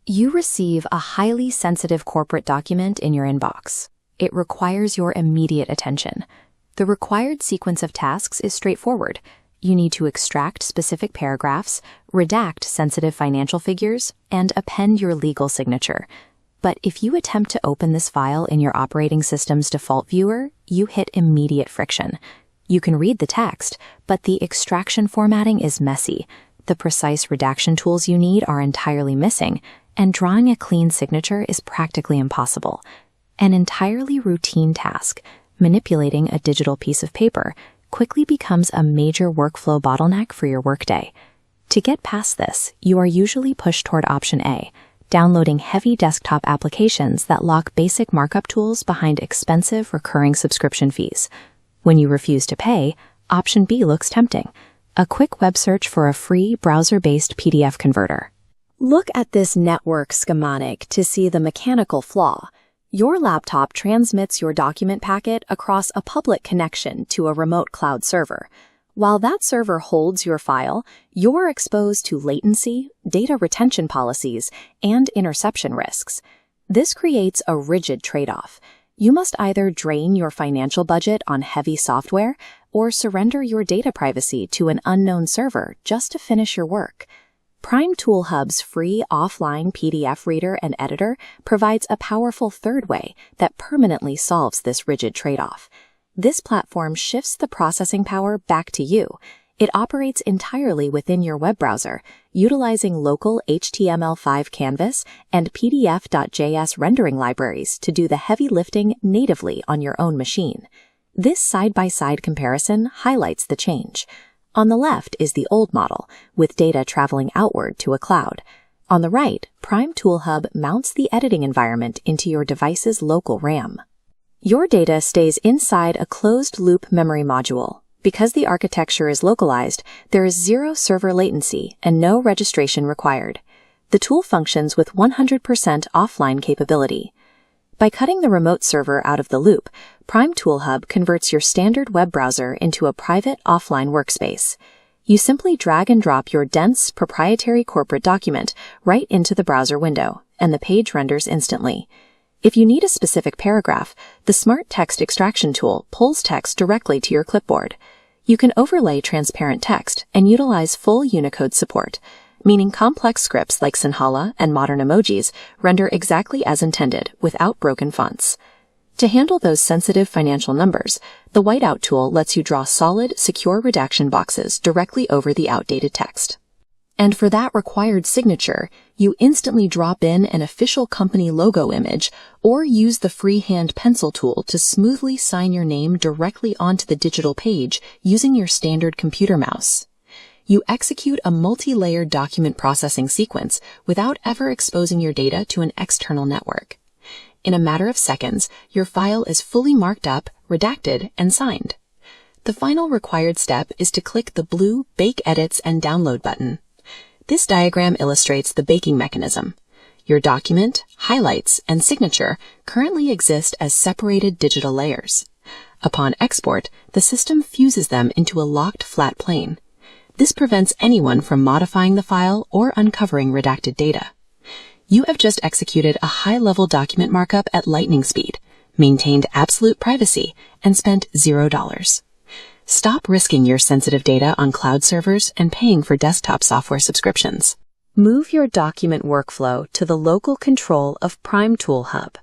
You receive a highly sensitive corporate document in your inbox. It requires your immediate attention. The required sequence of tasks is straightforward. You need to extract specific paragraphs, redact sensitive financial figures, and append your legal signature. But if you attempt to open this file in your operating system's default viewer, you hit immediate friction. You can read the text, but the extraction formatting is messy. The precise redaction tools you need are entirely missing, and drawing a clean signature is practically impossible. An entirely routine task, manipulating a digital piece of paper, quickly becomes a major workflow bottleneck for your workday. To get past this, you are usually pushed toward option A, downloading heavy desktop applications that lock basic markup tools behind expensive recurring subscription fees. When you refuse to pay, option B looks tempting, a quick web search for a free browser-based PDF converter. Look at this network schematic to see the mechanical flaw. Your laptop transmits your document packet across a public connection to a remote cloud server. While that server holds your file, you're exposed to latency, data retention policies, and interception risks. This creates a rigid trade-off. You must either drain your financial budget on heavy software or surrender your data privacy to an unknown server just to finish your work. Prime Tool Hub's free offline PDF reader and editor provides a powerful third way that permanently solves this rigid trade-off. This platform shifts the processing power back to you. It operates entirely within your web browser, utilizing local HTML5 canvas and PDF.js rendering libraries to do the heavy lifting natively on your own machine. This side-by-side comparison highlights the change. On the left is the old model, with data traveling outward to a cloud. On the right, Prime Tool Hub mounts the editing environment into your device's local RAM. Your data stays inside a closed-loop memory module. Because the architecture is localized, there is zero server latency and no registration required. The tool functions with 100% offline capability. By cutting the remote server out of the loop, Prime Tool Hub converts your standard web browser into a private offline workspace. You simply drag and drop your dense, proprietary corporate document right into the browser window, and the page renders instantly. If you need a specific paragraph, the Smart Text Extraction tool pulls text directly to your clipboard. You can overlay transparent text and utilize full Unicode support, meaning complex scripts like Sinhala and modern emojis render exactly as intended without broken fonts. To handle those sensitive financial numbers, the whiteout tool lets you draw solid, secure redaction boxes directly over the outdated text. And for that required signature, you instantly drop in an official company logo image or use the freehand pencil tool to smoothly sign your name directly onto the digital page using your standard computer mouse. You execute a multi-layered document processing sequence without ever exposing your data to an external network. In a matter of seconds, your file is fully marked up, redacted, and signed. The final required step is to click the blue Bake Edits and Download button. This diagram illustrates the baking mechanism. Your document, highlights, and signature currently exist as separated digital layers. Upon export, the system fuses them into a locked flat plane. This prevents anyone from modifying the file or uncovering redacted data. You have just executed a high-level document markup at lightning speed, maintained absolute privacy, and spent $0. Stop risking your sensitive data on cloud servers and paying for desktop software subscriptions. Move your document workflow to the local control of Prime Tool Hub.